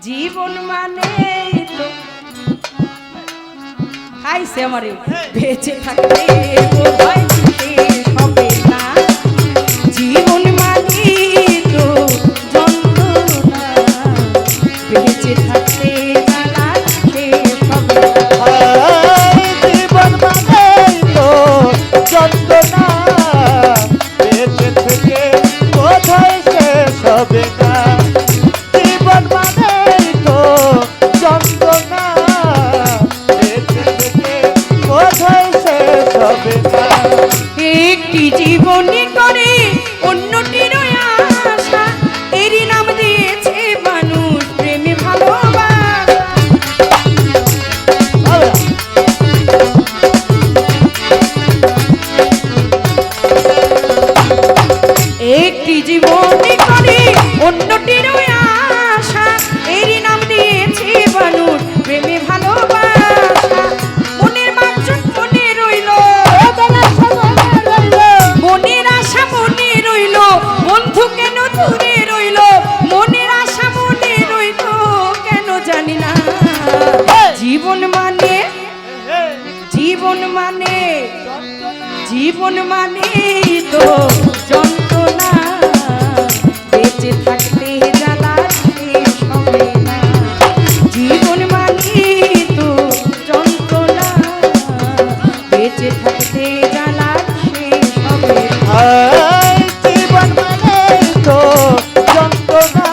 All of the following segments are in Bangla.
জীবন মানে তো খাইছে আমারে বেঁচে থাকলে বোধহয় শেষ হবে না জীবন মানে তো যন্ত্রণা বেঁচে থাকলে জ্বালা শেষ হবে জীবন মানে তো যন্ত্রণা বেঁচে থেকে বোধহয় শেষ হবে না জীবন মানে তো যন্ত্রণা বেঁচে থেকে বোধহয় শেষ হবে না একটি জীবনী করে অন্যটির আশা এরই নাম দিয়েছে মানুষ প্রেমে ভালোবাসা একটি জীবনী করে অন্যটির আশা এরই নাম দিয়েছে মানুষ প্রেমে ভালোবাসা মনের মাঝখান মনে রইল মনের আশা মনে রইল বন্ধু কেন দূরে রইল মনের আশা মনে রইল কেন জানি না জীবন মানে জীবন মানে জীবন মানে তো যন্ত্রণা বেঁচে থাকতে জ্বালা শেষ হবে না জীবন মানে তো যন্ত্রণা বেঁচে থাকতে জ্বালা শেষ হবে না জীবন মানে তো যন্ত্রণা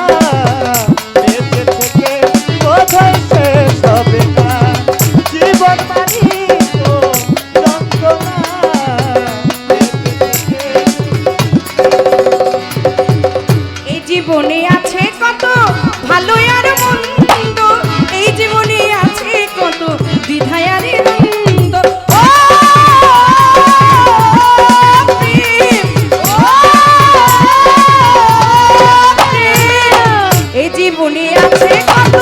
বেঁচে থেকে বোধহয় শেষ হবে না জীবন মানে তো যন্ত্রণা বেঁচে থেকে এই জীবনে আছে কত ভালো আর মন্দ এই জীবনে আছে কত দ্বিধায় আর দ্বন্দ্ব ও প্রেম, ও প্রেম। এই জীবনে আছে কত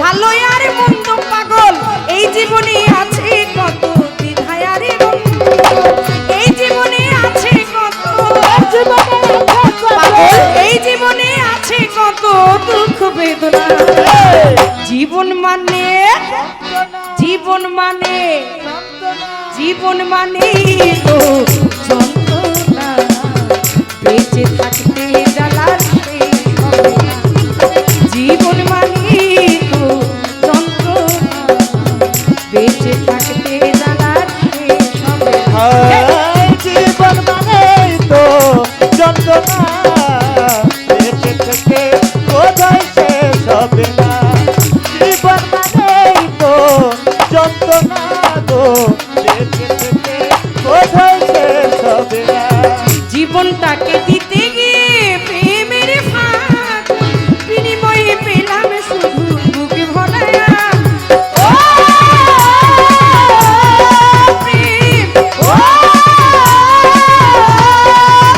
ভালো আর মন্দ পাগল এই জীবনে আছে কত দ্বিধায় আর দ্বন্দ্ব এই জীবনে আছে কত পাগল এই জীবনে আছে কত দুঃখ বেদনা জীবন মানে জীবন মানে জীবন মানে তো যন্ত্রণা বেঁচে থাকতে জ্বালা শেষ হবে না জীবন মানে তো যন্ত্রণা বেঁচে থাকতে জ্বালা শেষ হবে না জীবন মানে তো যন্ত্রণা বেঁচে থেকে বোধহয় শেষ হবে না জীবন মানে তো যন্ত্রণা গো বেঁচে থেকে বোধহয় শেষ হবে না জীবনটাকে দিতে গিয়ে প্রেমের ফাঁক বিনিময়ে পেলাম শুধু বুকে ভরায়া ও প্রেম, ও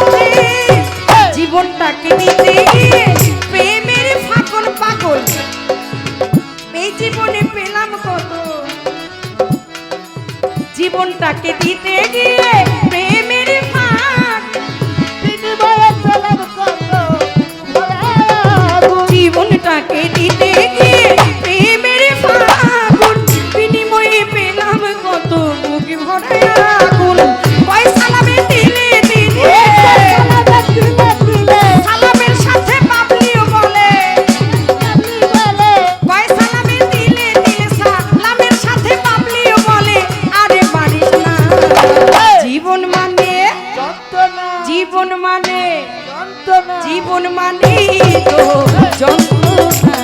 প্রেম। জীবনটাকে দিতে গিয়ে প্রেমের ফাঁকন পাগল এই জীবনে পেলাম কত জীবনটাকে দিতে গিয়ে প্রেমের ফাঁক বিনিময়ে পেলাম কত জীবনটাকে দিতে গিয়ে প্রেমের ফাগুন বিনিময়ে পেলাম কত বুকে ভরা আগুন পয়সা লাভে দিলে দিলে সালামের সাথে পাবলিও বলে পয়সা লাভে দিলে দিলে সালামের সাথে পাবলিও বলে আরে পারিস না জীবন মানে যন্ত্রণা জীবন মানে যন্ত্রণা জীবন মানে তো যন্ত্রণা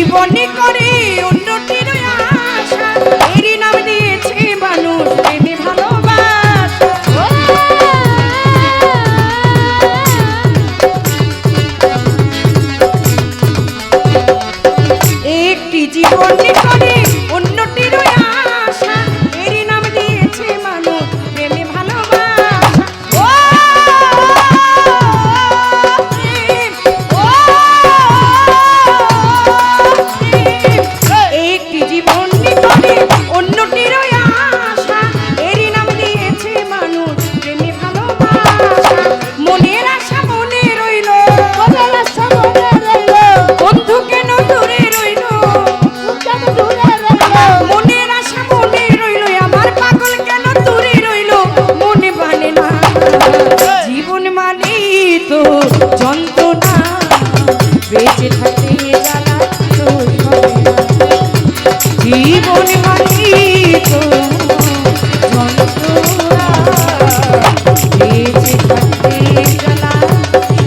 জীবনে করে উন্নতির আশা এরই নাম দিয়েছে মানুষ প্রেমে ভালোবাসা একটি জীবনে করে উন্নতির আশা এরই নাম দিয়েছে মানুষ প্রেমে ভালোবাসা ও প্রেম, ও প্রেম। একটি জীবনে করে উন্নতির আশা এরই নাম দিয়েছে মানুষ প্রেমে ভালোবাসা মনের আশা মনে রইল মনের আশা মনে রইল, বন্ধু কেন দূরে রইল কেন দূরে রইল? মনের আশা মনে রইল আমার পাগল কেন দূরে রইল মনে মানে না জীবন মানে তো যন্ত্রণা বেঁচে থাকতে জ্বালা তো সবে না। জীবন মানে তো যন্ত্রণা বেঁচে থাকতে জ্বালা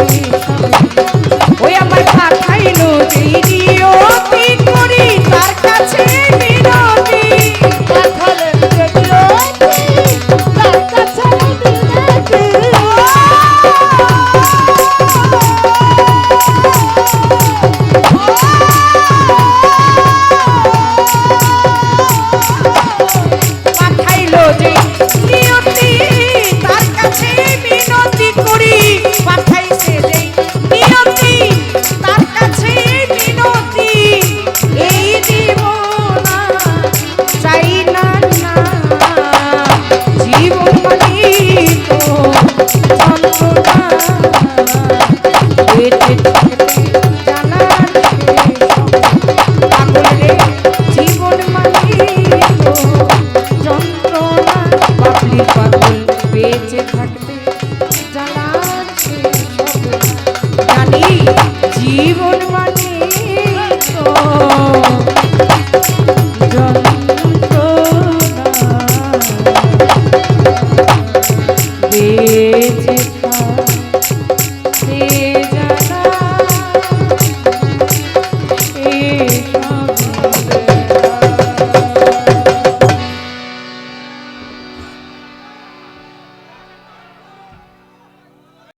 শেষ হবে না। ওই আমার পাঠাইলো যেই নিয়তি করি তার কাছে বিনতি পাঠালে যদিও তার কাছে বিনতি। পাঠাইলো যেই নিয়তি তার কাছে বিনতি করি পাঠাইছে যেই নিয়তি তার কাছে বিনতি এই জীবনা চাই না না জীবন মানে তো যন্ত্রণা বেঁচে থাকতে জানার শেষ হবে। পাগল রে জীবন মানে তো যন্ত্রণা পাগলি পাগল বেঁচে থাকতে জানার শেষ হবে না। জানি জীবন